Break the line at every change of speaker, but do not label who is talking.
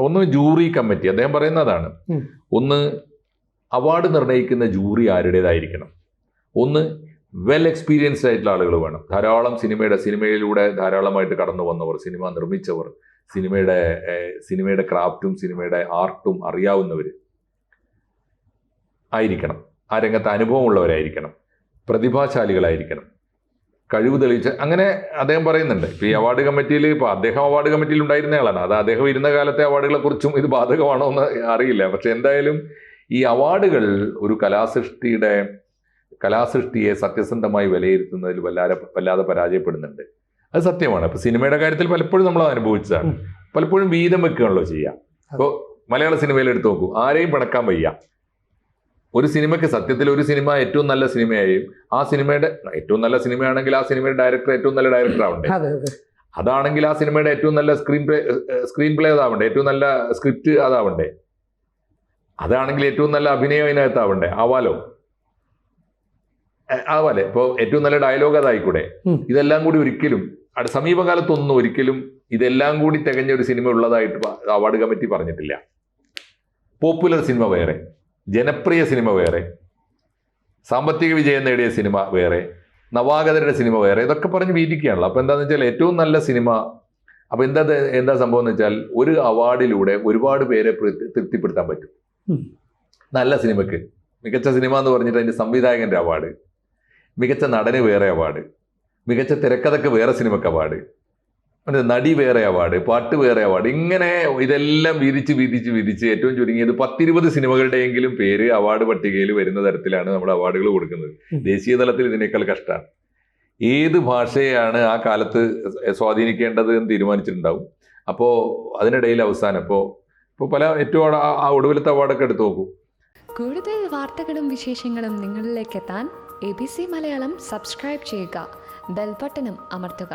ഒന്ന് jury committee, അദ്ദേഹം പറയുന്നതാണ്. ഒന്ന് അവാർഡ് നിർണ്ണയിക്കുന്ന ജൂറി ആരുടേതായിരിക്കണം. ഒന്ന് വെൽ എക്സ്പീരിയൻസ്ഡ് ആയിട്ടുള്ള ആളുകൾ വേണം. ധാരാളം സിനിമയിലൂടെ ധാരാളമായിട്ട് കടന്നു വന്നവർ, സിനിമ നിർമ്മിച്ചവർ, സിനിമയുടെ ക്രാഫ്റ്റും സിനിമയുടെ ആർട്ടും അറിയാവുന്നവർ ആയിരിക്കണം. ആ രംഗത്ത് അനുഭവമുള്ളവരായിരിക്കണം, പ്രതിഭാശാലികളായിരിക്കണം, കഴിവ് തെളിയിച്ച, അങ്ങനെ അദ്ദേഹം പറയുന്നുണ്ട്. ഇപ്പൊ ഈ അവാർഡ് കമ്മിറ്റിയിൽ, ഇപ്പൊ അദ്ദേഹം അവാർഡ് കമ്മിറ്റിയിൽ ഉണ്ടായിരുന്ന ആളാണ്. അത് അദ്ദേഹം ഇരുന്ന കാലത്തെ അവാർഡുകളെ കുറിച്ചും ഇത് ബാധകമാണോ എന്ന് അറിയില്ല. പക്ഷെ എന്തായാലും ഈ അവാർഡുകൾ ഒരു കലാസൃഷ്ടിയെ സത്യസന്ധമായി വിലയിരുത്തുന്നതിൽ വല്ലാതെ പരാജയപ്പെടുന്നുണ്ട്. അത് സത്യമാണ്. ഇപ്പൊ സിനിമയുടെ കാര്യത്തിൽ പലപ്പോഴും നമ്മൾ അനുഭവിച്ചതാണ്. പലപ്പോഴും വീതം വെക്കുകയാണല്ലോ ചെയ്യുക. ഇപ്പോൾ മലയാള സിനിമയിൽ എടുത്ത് നോക്കൂ, ആരെയും പിണക്കാൻ വയ്യ. ഒരു സിനിമയ്ക്ക് സത്യത്തിൽ ഒരു സിനിമ ഏറ്റവും നല്ല സിനിമയായും ആ സിനിമയുടെ ഏറ്റവും നല്ല സിനിമയാണെങ്കിൽ ആ സിനിമയുടെ ഡയറക്ടർ ഏറ്റവും നല്ല ഡയറക്ടർ ആവണ്ടേ. അതാണെങ്കിൽ ആ സിനിമയുടെ ഏറ്റവും നല്ല സ്ക്രീൻ പ്ലേ അതാവണ്ടേ, ഏറ്റവും നല്ല സ്ക്രിപ്റ്റ് അതാവണ്ടേ. അതാണെങ്കിൽ ഏറ്റവും നല്ല അഭിനയം അതിനകത്താവണ്ടേ. ആവാലേ. ഇപ്പോൾ ഏറ്റവും നല്ല ഡയലോഗ് അതായിക്കൂടെ. ഇതെല്ലാം കൂടി ഒരിക്കലും സമീപകാലത്തൊന്നും ഒരിക്കലും ഇതെല്ലാം കൂടി തികഞ്ഞ ഒരു സിനിമ ഉള്ളതായിട്ട് അവാർഡ് കമ്മിറ്റി പറഞ്ഞിട്ടില്ല. പോപ്പുലർ സിനിമ വേറെ, ജനപ്രിയ സിനിമ വേറെ, സാമ്പത്തിക വിജയം നേടിയ സിനിമ വേറെ, നവാഗതരുടെ സിനിമ വേറെ, ഇതൊക്കെ പറഞ്ഞ് വീതിക്കുകയാണല്ലോ. അപ്പൊ എന്താണെന്ന് വെച്ചാൽ ഏറ്റവും നല്ല സിനിമ, അപ്പൊ എന്താ സംഭവം എന്ന് വെച്ചാൽ ഒരു അവാർഡിലൂടെ ഒരുപാട് പേരെ തൃപ്തിപ്പെടുത്താൻ പറ്റും. നല്ല സിനിമയ്ക്ക് മികച്ച സിനിമ എന്ന് പറഞ്ഞിട്ട് അതിന്റെ സംവിധായകന്റെ അവാർഡ്, മികച്ച നടന് വേറെ അവാർഡ്, മികച്ച തിരക്കഥക്ക് വേറെ സിനിമക്ക് അവാർഡ്, നടി വേറെ അവാർഡ്, പാട്ട് വേറെ അവാർഡ്, ഇങ്ങനെ ഇതെല്ലാം വീതിച്ച് ഏറ്റവും ചുരുങ്ങിയത് 10-20 സിനിമകളുടെയെങ്കിലും പേര് അവാർഡ് പട്ടികയിൽ വരുന്ന തരത്തിലാണ് നമ്മുടെ അവാർഡുകൾ കൊടുക്കുന്നത്. ദേശീയ തലത്തിൽ ഇതിനേക്കാൾ കഷ്ടമാണ്. ഏത് ഭാഷയാണ് ആ കാലത്ത് സ്വാധീനിക്കേണ്ടത് എന്ന് തീരുമാനിച്ചിട്ടുണ്ടാവും. അപ്പോൾ അതിനിടയിൽ അവസാനം ഇപ്പോൾ പല ഏറ്റവും ആ ഒടുവിലത്തെ അവാർഡൊക്കെ എടുത്തു നോക്കൂ.
കൂടുതൽ വാർത്തകളും വിശേഷങ്ങളും നിങ്ങളിലേക്ക് എത്താൻ ABC മലയാളം സബ്സ്ക്രൈബ് ചെയ്യുക, ബെൽ ബട്ടണും അമർത്തുക.